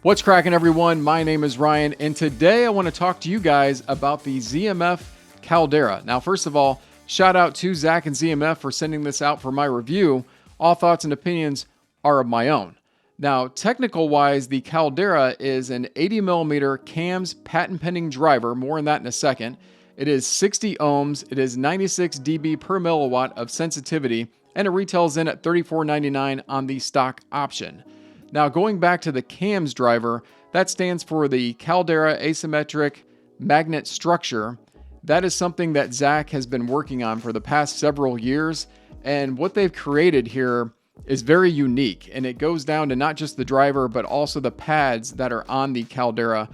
What's cracking, everyone? My name is Ryan, and today I want to talk to you guys about the ZMF Caldera. Now, first of all, shout out to Zach and ZMF for sending this out for my review. All thoughts and opinions are of my own. Now, technical-wise, the Caldera is an 80mm cams patent-pending driver. More on that in a second. It is 60 ohms. It is 96 dB per milliwatt of sensitivity, and it retails in at $34.99 on the stock option. Now, going back to the CAMS driver, that stands for the Caldera Asymmetric Magnet Structure. That is something that Zach has been working on for the past several years, and what they've created here is very unique, and it goes down to not just the driver, but also the pads that are on the Caldera.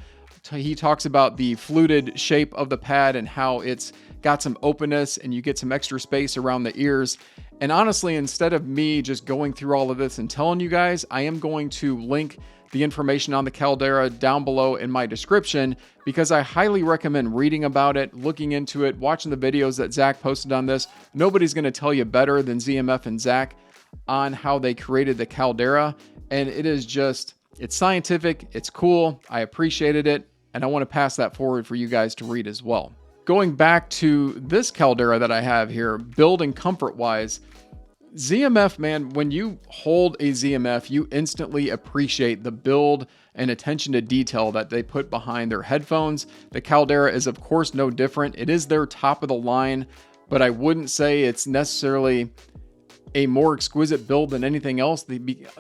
He talks about the fluted shape of the pad and how it's got some openness and you get some extra space around the ears. And honestly, instead of me just going through all of this and telling you guys, I am going to link the information on the Caldera down below in my description, because I highly recommend reading about it, looking into it, watching the videos that Zach posted on this. Nobody's going to tell you better than ZMF and Zach on how they created the Caldera. And it is just, it's scientific, it's cool, I appreciated it, and I want to pass that forward for you guys to read as well. Going back to this Caldera that I have here, build and comfort wise, ZMF, man, when you hold a ZMF, you instantly appreciate the build and attention to detail that they put behind their headphones. The Caldera is, of course, no different. It is their top of the line, but I wouldn't say it's necessarily a more exquisite build than anything else,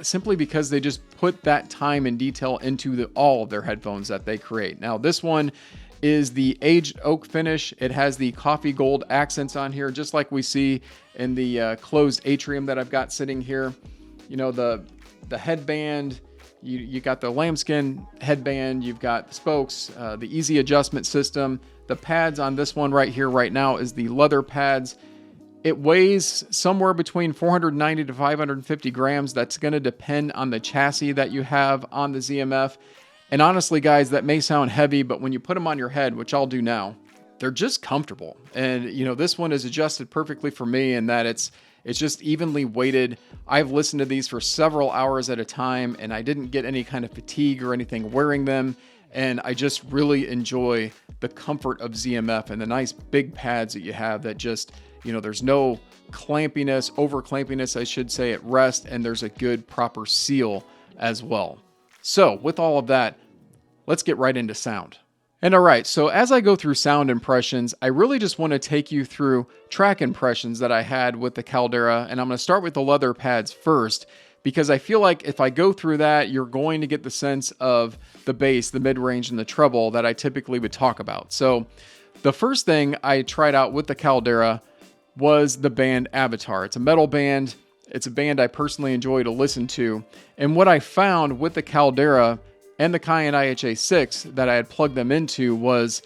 simply because they just put that time and detail into all of their headphones that they create. Now, this one is the aged oak finish. It has the coffee gold accents on here, just like we see in the closed atrium that I've got sitting here. You know, the headband, you got the lambskin headband, you've got spokes, the easy adjustment system. The pads on this one right here right now is the leather pads. It weighs somewhere between 490 to 550 grams. That's going to depend on the chassis that you have on the ZMF. And honestly, guys, that may sound heavy, but when you put them on your head, which I'll do now, they're just comfortable. And, you know, this one is adjusted perfectly for me in that it's just evenly weighted. I've listened to these for several hours at a time, and I didn't get any kind of fatigue or anything wearing them. And I just really enjoy the comfort of ZMF and the nice big pads that you have that just, you know, there's no clampiness, over clampiness, I should say, at rest, and there's a good proper seal as well. So with all of that, let's get right into sound. And all right, so as I go through sound impressions, I really just want to take you through track impressions that I had with the Caldera, and I'm going to start with the leather pads first, because I feel like if I go through that, you're going to get the sense of the bass, the mid-range, and the treble that I typically would talk about. So the first thing I tried out with the Caldera was the band Avatar. It's a metal band. It's a band I personally enjoy to listen to. And what I found with the Caldera and the Cayenne IHA6 that I had plugged them into was,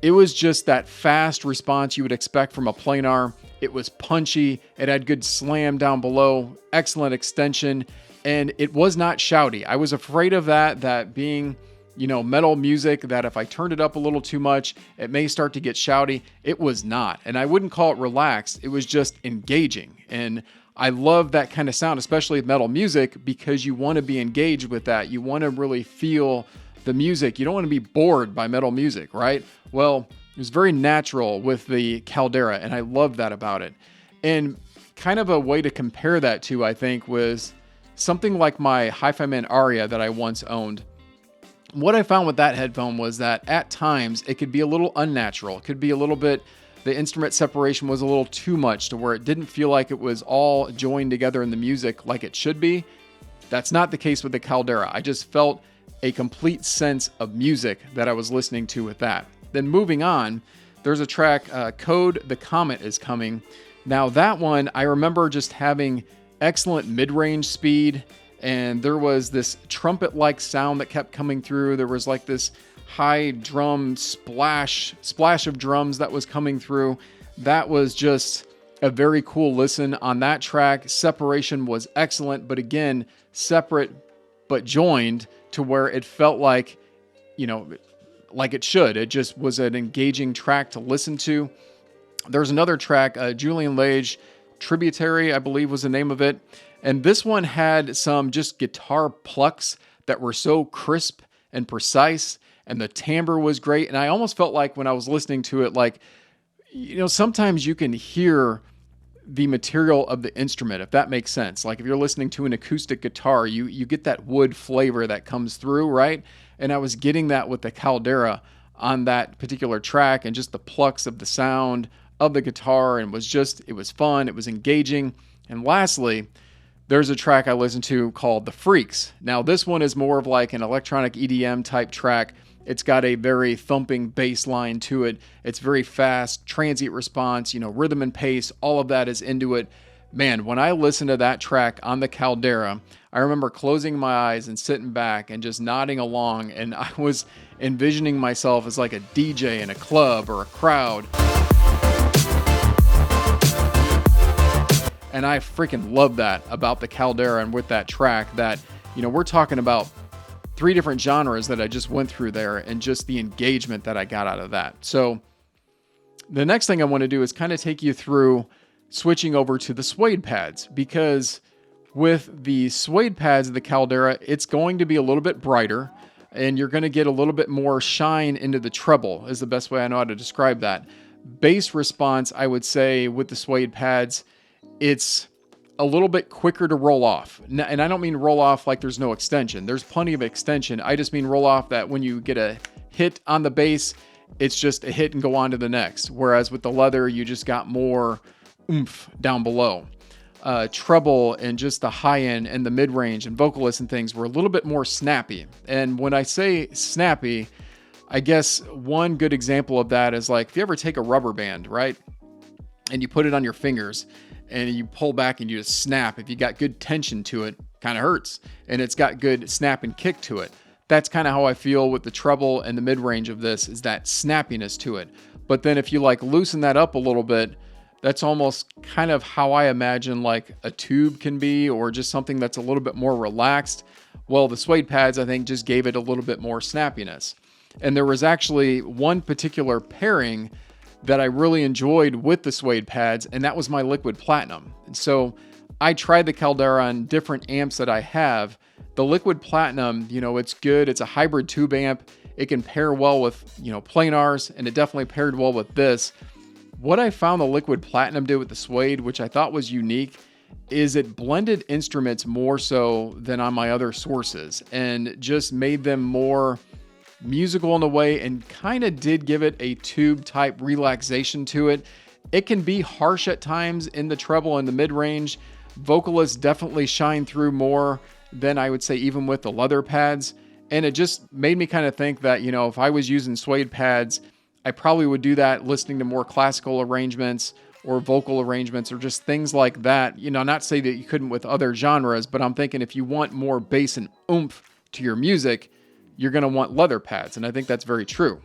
it was just that fast response you would expect from a planar. It was punchy. It had good slam down below, excellent extension, and it was not shouty. I was afraid of that being, you know, metal music, that if I turned it up a little too much, it may start to get shouty. It was not. And I wouldn't call it relaxed. It was just engaging. And I love that kind of sound, especially with metal music, because you want to be engaged with that. You want to really feel the music. You don't want to be bored by metal music, right? Well, it was very natural with the Caldera, and I love that about it. And kind of a way to compare that to, I think, was something like my Hi-Fi Man Aria that I once owned. What I found with that headphone was that at times it could be a little unnatural. It could be a little bit, the instrument separation was a little too much to where it didn't feel like it was all joined together in the music like it should be. That's not the case with the Caldera. I just felt a complete sense of music that I was listening to with that. Then moving on, there's a track, Code the Comet is Coming. Now that one, I remember just having excellent mid-range speed, and there was this trumpet-like sound that kept coming through. There was like this high drum splash of drums that was coming through. That was just a very cool listen on that track. Separation was excellent, but again, separate but joined to where it felt like, you know, like it should. It just was an engaging track to listen to. There's another track, Julian Lage, Tributary, I believe was the name of it. And this one had some just guitar plucks that were so crisp and precise, and the timbre was great. And I almost felt like when I was listening to it, like, sometimes you can hear the material of the instrument, if that makes sense. Like if you're listening to an acoustic guitar, you get that wood flavor that comes through, right? And I was getting that with the Caldera on that particular track, and just the plucks of the sound of the guitar, and it was fun, it was engaging. And lastly, there's a track I listened to called The Freaks. Now this one is more of like an electronic EDM type track. It's got a very thumping bass line to it. It's very fast, transient response, rhythm and pace, all of that is into it. Man, when I listened to that track on the Caldera, I remember closing my eyes and sitting back and just nodding along, and I was envisioning myself as like a DJ in a club or a crowd. And I freaking love that about the Caldera, and with that track that, we're talking about 3 different genres that I just went through there, and just the engagement that I got out of that. So the next thing I want to do is kind of take you through switching over to the suede pads, because with the suede pads of the Caldera, it's going to be a little bit brighter, and you're going to get a little bit more shine into the treble, is the best way I know how to describe that. Bass response, I would say, with the suede pads, it's a little bit quicker to roll off. And I don't mean roll off like there's no extension. There's plenty of extension. I just mean roll off that when you get a hit on the bass, it's just a hit and go on to the next. Whereas with the leather, you just got more oomph down below. Treble and just the high end and the mid range and vocalists and things were a little bit more snappy. And when I say snappy, I guess one good example of that is like if you ever take a rubber band, right? And you put it on your fingers, and you pull back and you just snap. If you got good tension to it, kind of hurts. And it's got good snap and kick to it. That's kind of how I feel with the treble and the mid-range of this, is that snappiness to it. But then if you like loosen that up a little bit, that's almost kind of how I imagine like a tube can be, or just something that's a little bit more relaxed. Well, the suede pads, I think, just gave it a little bit more snappiness. And there was actually one particular pairing that I really enjoyed with the suede pads, and that was my liquid platinum. And so I tried the Caldera on different amps that I have. The liquid platinum, it's good. It's a hybrid tube amp. It can pair well with, planars, and it definitely paired well with this. What I found the liquid platinum did with the suede, which I thought was unique, is it blended instruments more so than on my other sources, and just made them more musical in a way, and kind of did give it a tube type relaxation to it. It can be harsh at times in the treble and the mid range. Vocalists definitely shine through more than I would say even with the leather pads. And it just made me kind of think that, if I was using suede pads, I probably would do that listening to more classical arrangements or vocal arrangements or just things like that. Not say that you couldn't with other genres, but I'm thinking if you want more bass and oomph to your music, you're going to want leather pads. And I think that's very true.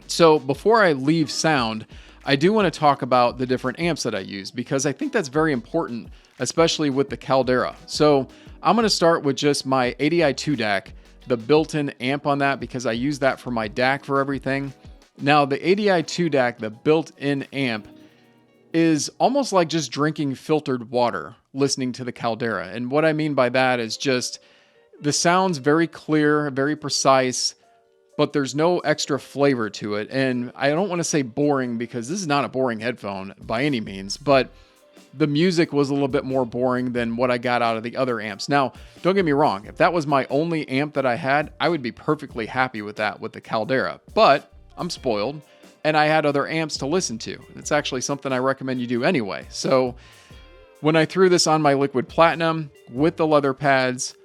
So before I leave sound, I do want to talk about the different amps that I use, because I think that's very important, especially with the Caldera. So I'm going to start with just my ADI 2 DAC, the built-in amp on that, because I use that for my DAC for everything. Now the ADI 2 DAC, the built-in amp, is almost like just drinking filtered water listening to the Caldera. And what I mean by that is just the sound's very clear, very precise, but there's no extra flavor to it. And I don't want to say boring, because this is not a boring headphone by any means, but the music was a little bit more boring than what I got out of the other amps. Now, don't get me wrong. If that was my only amp that I had, I would be perfectly happy with that with the Caldera. But I'm spoiled, and I had other amps to listen to. It's actually something I recommend you do anyway. So when I threw this on my liquid platinum with the leather pads,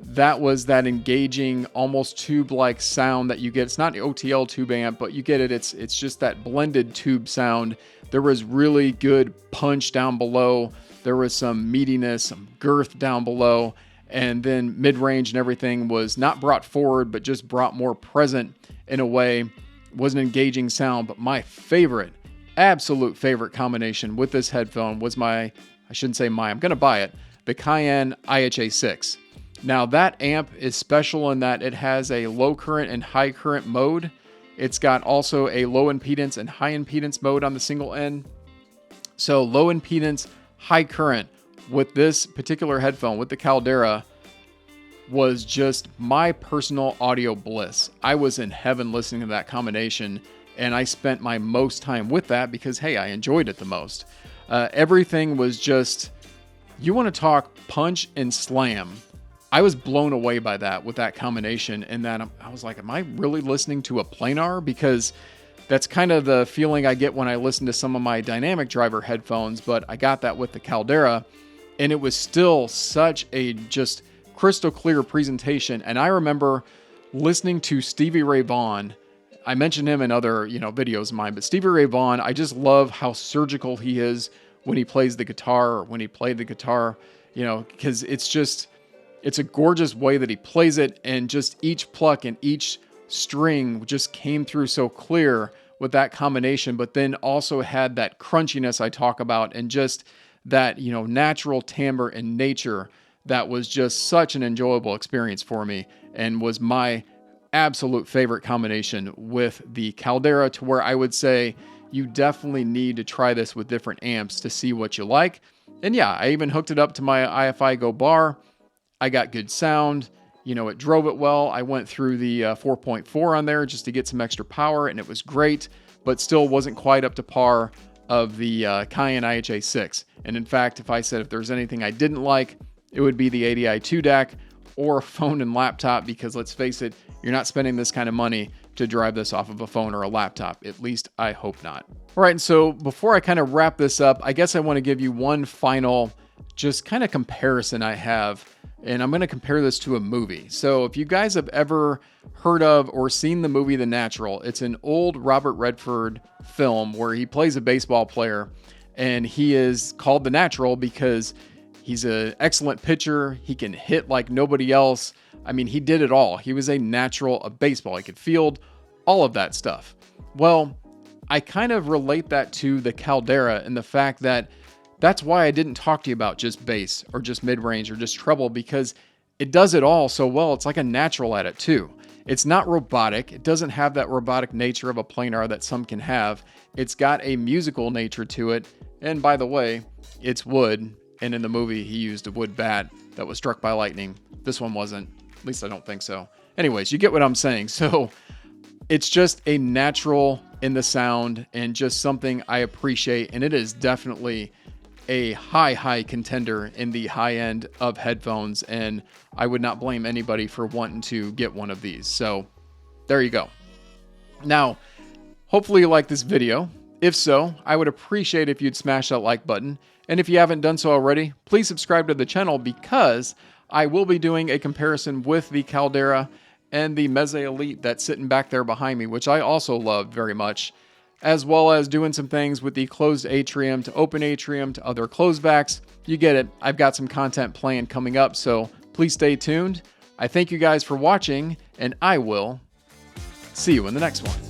that was that engaging, almost tube-like sound that you get. It's not an OTL tube amp, but you get it. It's just that blended tube sound. There was really good punch down below. There was some meatiness, some girth down below. And then mid-range and everything was not brought forward, but just brought more present in a way. It was an engaging sound. But my favorite, absolute favorite combination with this headphone was I'm going to buy it, the Cayenne IHA6. Now that amp is special in that it has a low current and high current mode. It's got also a low impedance and high impedance mode on the single end. So low impedance, high current with this particular headphone, with the Caldera, was just my personal audio bliss. I was in heaven listening to that combination, and I spent my most time with that because, hey, I enjoyed it the most. Everything was just, you want to talk punch and slam. I was blown away by that with that combination, and then I was like, am I really listening to a planar? Because that's kind of the feeling I get when I listen to some of my dynamic driver headphones, but I got that with the Caldera, and it was still such a just crystal clear presentation. And I remember listening to Stevie Ray Vaughan. I mentioned him in other, videos of mine, but Stevie Ray Vaughan, I just love how surgical he is when he plays the guitar, or when he played the guitar, because it's a gorgeous way that he plays it, and just each pluck and each string just came through so clear with that combination, but then also had that crunchiness I talk about, and just that, natural timbre and nature that was just such an enjoyable experience for me, and was my absolute favorite combination with the Caldera, to where I would say you definitely need to try this with different amps to see what you like. And yeah, I even hooked it up to my IFI Go bar. I got good sound, it drove it well. I went through the 4.4 on there just to get some extra power, and it was great, but still wasn't quite up to par of the Cayenne IHA6. And in fact, if there's anything I didn't like, it would be the ADI2 DAC or phone and laptop, because let's face it, you're not spending this kind of money to drive this off of a phone or a laptop. At least I hope not. All right, and so before I kind of wrap this up, I guess I want to give you one final just kind of comparison I have, and I'm going to compare this to a movie. So if you guys have ever heard of or seen the movie The Natural, it's an old Robert Redford film where he plays a baseball player, and he is called The Natural because he's an excellent pitcher. He can hit like nobody else. I mean, he did it all. He was a natural of baseball. He could field, all of that stuff. Well, I kind of relate that to the Caldera, and the fact that that's why I didn't talk to you about just bass or just mid-range or just treble, because it does it all so well. It's like a natural at it too. It's not robotic. It doesn't have that robotic nature of a planar that some can have. It's got a musical nature to it. And by the way, it's wood. And in the movie, he used a wood bat that was struck by lightning. This one wasn't. At least I don't think so. Anyways, you get what I'm saying. So it's just a natural in the sound, and just something I appreciate. And it is definitely a high contender in the high end of headphones. And I would not blame anybody for wanting to get one of these. So there you go. Now, hopefully you like this video. If so, I would appreciate if you'd smash that like button. And if you haven't done so already, please subscribe to the channel, because I will be doing a comparison with the Caldera and the Meze Elite that's sitting back there behind me, which I also love very much, as well as doing some things with the closed atrium to open atrium to other closebacks. You get it. I've got some content planned coming up, so please stay tuned. I thank you guys for watching, and I will see you in the next one.